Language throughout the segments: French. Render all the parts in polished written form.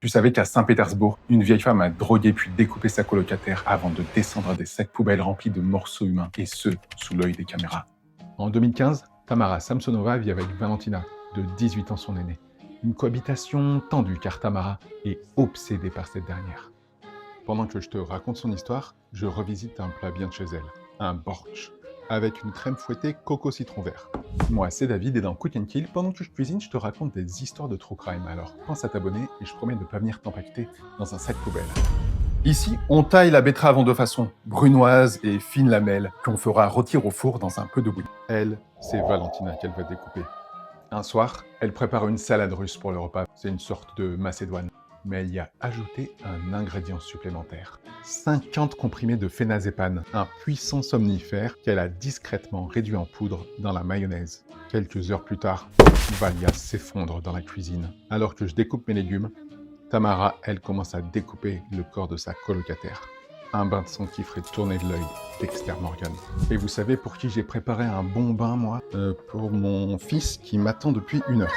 Tu savais qu'à Saint-Pétersbourg, une vieille femme a drogué puis découpé sa colocataire avant de descendre des sacs poubelles remplis de morceaux humains, et ce, sous l'œil des caméras. En 2015, Tamara Samsonova vit avec Valentina, de 18 ans son aînée. Une cohabitation tendue car Tamara est obsédée par cette dernière. Pendant que je te raconte son histoire, je revisite un plat bien de chez elle, un bortsch, avec une crème fouettée coco citron vert. Moi, c'est David et dans Cook and Kill, pendant que je cuisine, je te raconte des histoires de true crime. Alors pense à t'abonner et je promets de ne pas venir t'empaqueter dans un sac poubelle. Ici, on taille la betterave en deux façons, brunoise et fine lamelle, qu'on fera rôtir au four dans un peu de bouillon. Elle, c'est Valentina qu'elle va découper. Un soir, elle prépare une salade russe pour le repas. C'est une sorte de macédoine. Mais elle y a ajouté un ingrédient supplémentaire. 50 comprimés de phénazépam, un puissant somnifère qu'elle a discrètement réduit en poudre dans la mayonnaise. Quelques heures plus tard, Valia s'effondre dans la cuisine. Alors que je découpe mes légumes, Tamara, elle, commence à découper le corps de sa colocataire. Un bain de sang qui ferait tourner de l'œil Dexter Morgan. Et vous savez pour qui j'ai préparé un bon bain, moi Pour mon fils qui m'attend depuis 1 heure.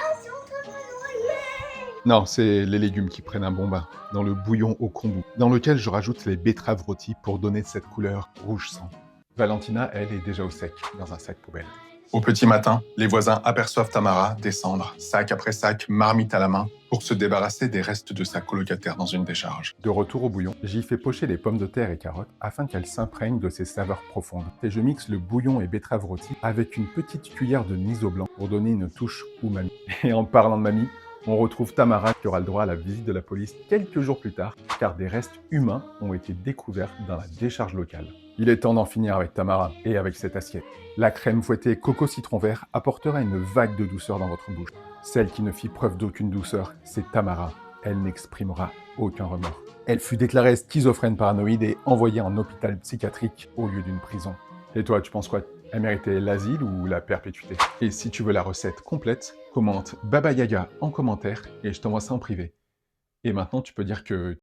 Non, c'est les légumes qui prennent un bon bain, dans le bouillon au kombu, dans lequel je rajoute les betteraves rôties pour donner cette couleur rouge sang. Valentina, elle, est déjà au sec, dans un sac poubelle. Au petit matin, les voisins aperçoivent Tamara descendre, sac après sac, marmite à la main, pour se débarrasser des restes de sa colocataire dans une décharge. De retour au bouillon, j'y fais pocher les pommes de terre et carottes afin qu'elles s'imprègnent de ses saveurs profondes. Et je mixe le bouillon et betteraves rôties avec une petite cuillère de miso blanc pour donner une touche umami. Et en parlant de mamie, on retrouve Tamara qui aura le droit à la visite de la police quelques jours plus tard, car des restes humains ont été découverts dans la décharge locale. Il est temps d'en finir avec Tamara et avec cette assiette. La crème fouettée coco citron vert apportera une vague de douceur dans votre bouche. Celle qui ne fit preuve d'aucune douceur, c'est Tamara. Elle n'exprimera aucun remords. Elle fut déclarée schizophrène paranoïde et envoyée en hôpital psychiatrique au lieu d'une prison. Et toi, tu penses quoi? Elle méritait l'asile ou la perpétuité? Et si tu veux la recette complète, commente Baba Yaga en commentaire et je t'envoie ça en privé. Et maintenant, tu peux dire que